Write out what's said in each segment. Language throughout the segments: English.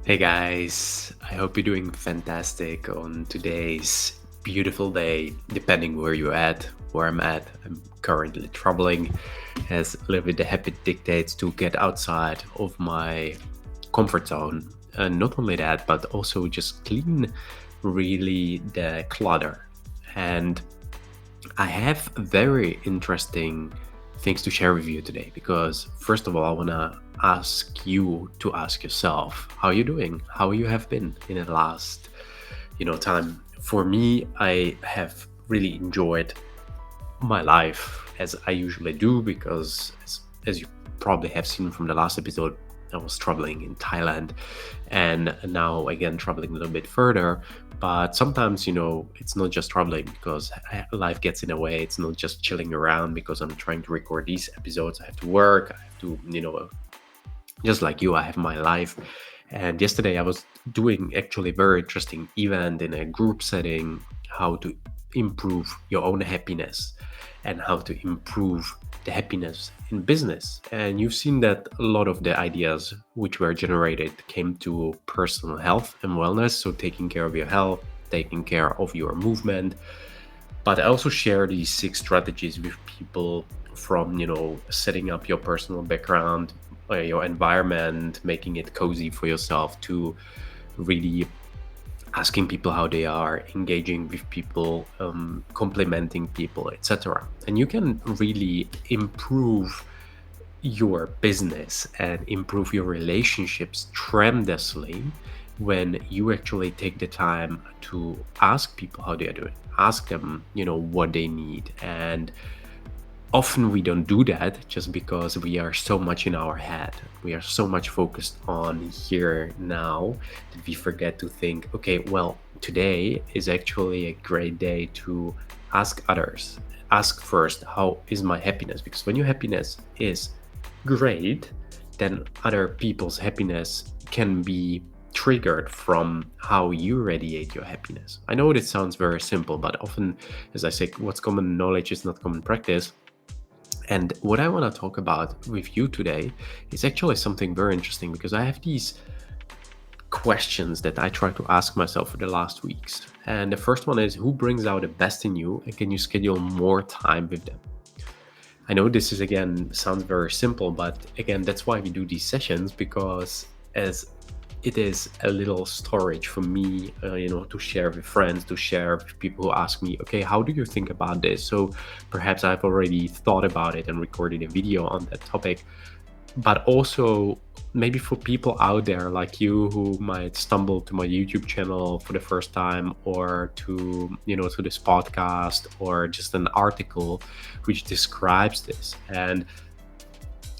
Hey guys, I hope you're doing fantastic on today's beautiful day, depending where you're at, where I'm at. I'm currently traveling as a little bit the habit dictates to get outside of my comfort zone. And not only that, but also just clean really the clutter. And I have very interesting things to share with you today because first of all, I want to ask you to ask yourself how you doing, how you have been in the last, time. For me, I have really enjoyed my life as I usually do because as you probably have seen from the last episode, I was traveling in Thailand and now again traveling a little bit further. But sometimes, it's not just traveling because life gets in the way. It's not just chilling around because I'm trying to record these episodes. I have to work. I have to, just like you, I have my life. And yesterday I was doing actually a very interesting event in a group setting, how to improve your own happiness and how to improve the happiness in business. And you've seen that a lot of the ideas which were generated came to personal health and wellness. So taking care of your health, taking care of your movement. But I also share these 6 strategies with people from, setting up your personal background, your environment, making it cozy for yourself to really asking people how they are, engaging with people, complimenting people, etc. And you can really improve your business and improve your relationships tremendously when you actually take the time to ask people how they are doing, ask them, what they need. And often we don't do that just because we are so much in our head. We are so much focused on here now that we forget to think, okay, well, today is actually a great day to ask others. Ask first, how is my happiness? Because when your happiness is great, then other people's happiness can be triggered from how you radiate your happiness. I know this sounds very simple, but often, as I say, what's common knowledge is not common practice. And what I want to talk about with you today is actually something very interesting because I have these questions that I try to ask myself for the last weeks. And the first one is, who brings out the best in you and can you schedule more time with them? I know this is again sounds very simple, but again, that's why we do these sessions because as it is a little storage for me, to share with friends, to share with people who ask me, okay, how do you think about this? So perhaps I've already thought about it and recorded a video on that topic, but also maybe for people out there like you who might stumble to my YouTube channel for the first time or to this podcast or just an article which describes this. And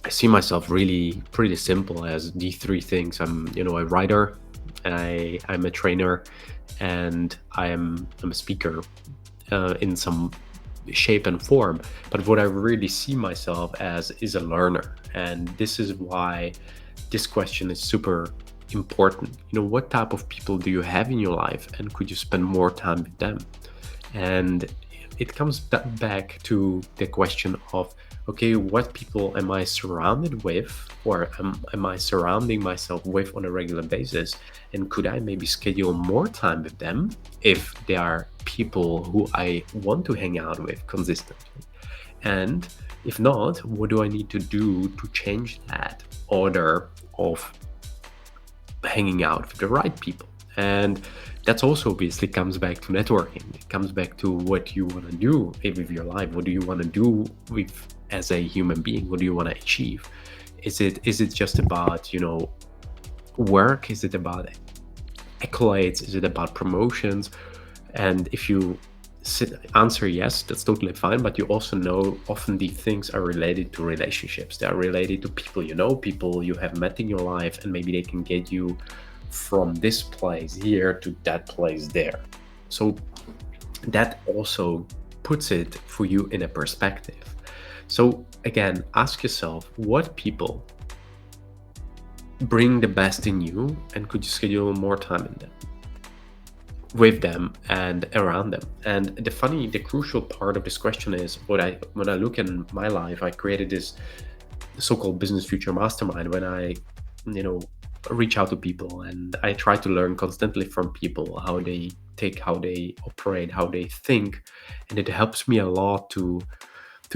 I see myself really pretty simple as these 3 things. I'm, a writer, I'm a trainer, and I'm a speaker in some shape and form. But what I really see myself as is a learner. And this is why this question is super important. What type of people do you have in your life and could you spend more time with them? And it comes back to the question of, okay, what people am I surrounded with or am I surrounding myself with on a regular basis? And could I maybe schedule more time with them if they are people who I want to hang out with consistently? And if not, what do I need to do to change that order of hanging out with the right people? And that's also obviously comes back to networking. It comes back to what you want to do with your life. What do you want to do with as a human being? What do you want to achieve? Is it just about work? Is it about accolades? Is it about promotions? And if you answer yes, that's totally fine. But you also know often these things are related to relationships. They are related to people people you have met in your life, and maybe they can get you from this place here to that place there. So that also puts it for you in a perspective. So again, ask yourself, what people bring the best in you and could you schedule more time in them, with them and around them? And the crucial part of this question is when I look in my life, I created this so-called business future mastermind when I reach out to people, and I try to learn constantly from people, how they think, how they operate, how they think, and it helps me a lot to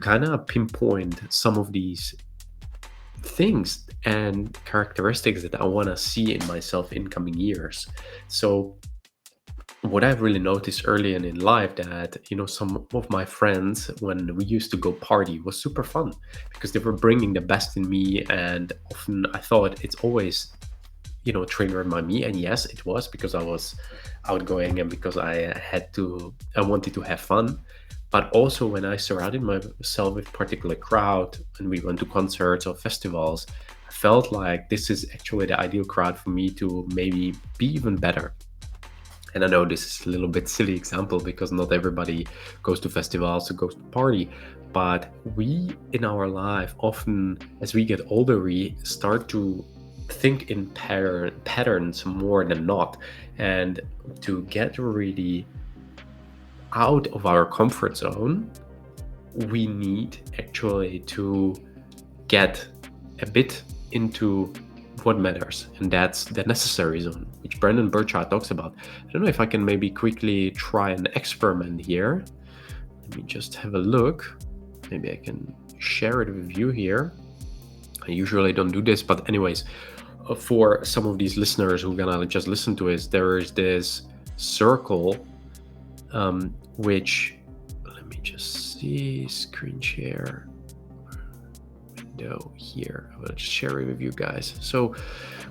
kind of pinpoint some of these things and characteristics that I want to see in myself in coming years. So what I've really noticed early in life, that some of my friends, when we used to go party, was super fun because they were bringing the best in me, and often I thought it's always triggered by me. And yes, it was because I was outgoing and because I wanted to have fun. But also when I surrounded myself with particular crowd and we went to concerts or festivals, I felt like this is actually the ideal crowd for me to maybe be even better. And I know this is a little bit silly example because not everybody goes to festivals or goes to party, but we in our life often, as we get older, we start to think in patterns more than not. And to get really out of our comfort zone, we need actually to get a bit into what matters, and that's the necessary zone, which Brendon Burchard talks about. I don't know if I can maybe quickly try an experiment here. Let me just have a look. Maybe I can share it with you here. I usually don't do this, but anyways, for some of these listeners who are gonna just listen to it, there is this circle, which, let me just see, screen share window here. I will share it with you guys. So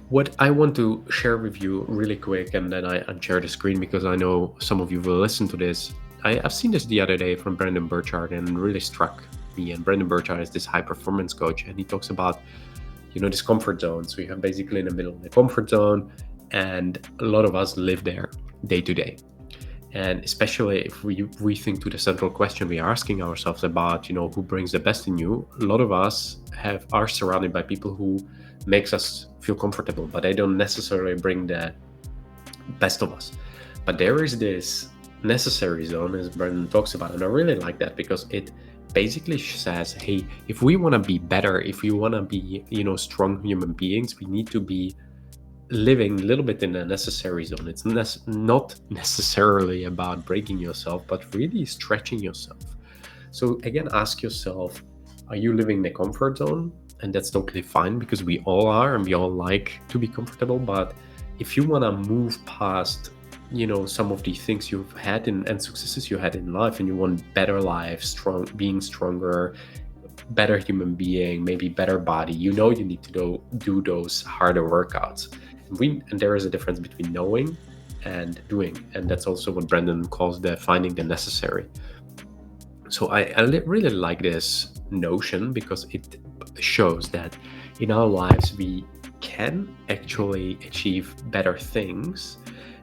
what I want to share with you really quick, and then I unshare the screen because I know some of you will listen to this. I've seen this the other day from Brendon Burchard and really struck me. And Brendon Burchard is this high performance coach, and he talks about this comfort zone. So you have basically in the middle of the comfort zone, and a lot of us live there day to day. And especially if we think to the central question we are asking ourselves about, who brings the best in you, a lot of us are surrounded by people who makes us feel comfortable, but they don't necessarily bring the best of us. But there is this necessary zone, as Brendon talks about, and I really like that because it basically says, hey, if we want to be better, if we want to be strong human beings, we need to be living a little bit in a necessary zone. It's not necessarily about breaking yourself, but really stretching yourself. So again, ask yourself, are you living in the comfort zone? And that's totally fine because we all are, and we all like to be comfortable. But if you want to move past some of the things you've had and successes you had in life, and you want better life, being stronger, better human being, maybe better body, you need to do those harder workouts. And there is a difference between knowing and doing, and that's also what Brendon calls the finding the necessary. So I really like this notion because it shows that in our lives we can actually achieve better things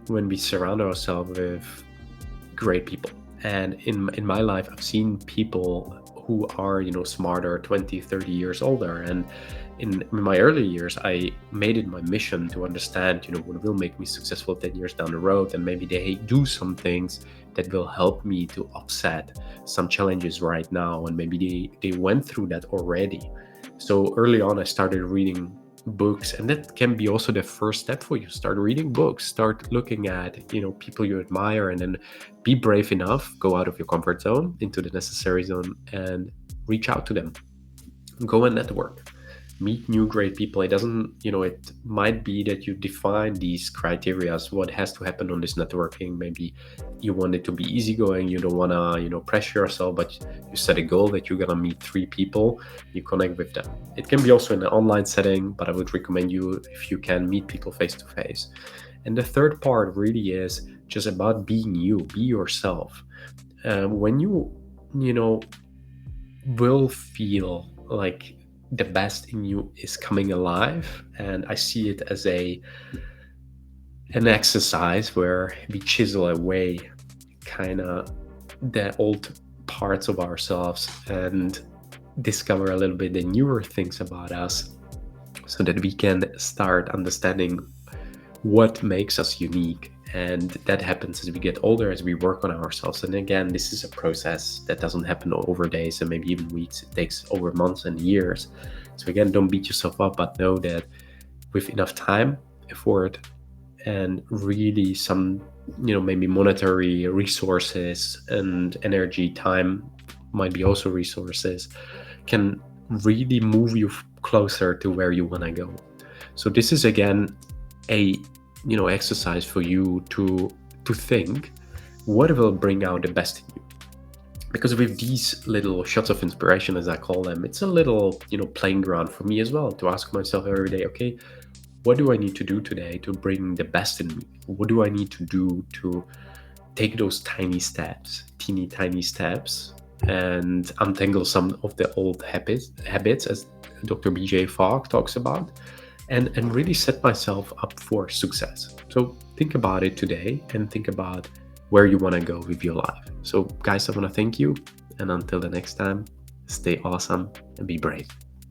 when we surround ourselves with great people. And in my life, I've seen people who are smarter, 20, 30 years older, and in my early years, I made it my mission to understand what will make me successful 10 years down the road, and maybe they do some things that will help me to offset some challenges right now, and maybe they went through that already. So early on I started reading books, and that can be also the first step for you. Start reading books, start looking at people you admire, and then be brave enough, go out of your comfort zone into the necessary zone and reach out to them. Go and network, meet new great people. It doesn't, it might be that you define these criteria, what has to happen on this networking. Maybe you want it to be easygoing, you don't want to pressure yourself, but you set a goal that you're gonna meet 3 people, you connect with them. It can be also in an online setting, but I would recommend you, if you can, meet people face to face. And the third part really is just about being you, be yourself. When you will feel like the best in you is coming alive, and I see it as an exercise where we chisel away kind of the old parts of ourselves and discover a little bit the newer things about us, so that we can start understanding what makes us unique. And that happens as we get older, as we work on ourselves. And again, this is a process that doesn't happen over days and maybe even weeks. It takes over months and years. So again, don't beat yourself up, but know that with enough time, effort, and really some, maybe monetary resources and energy, time might be also resources, can really move you closer to where you want to go. So this is again a exercise for you to think what will bring out the best in you. Because with these little shots of inspiration, as I call them, it's a little playing ground for me as well, to ask myself every day, okay, what do I need to do today to bring the best in me? What do I need to do to take those tiny steps, teeny tiny steps, and untangle some of the old habits, as Dr. BJ Fogg talks about, and really set myself up for success. So think about it today and think about where you want to go with your life. So guys, I want to thank you, and until the next time, stay awesome and be brave.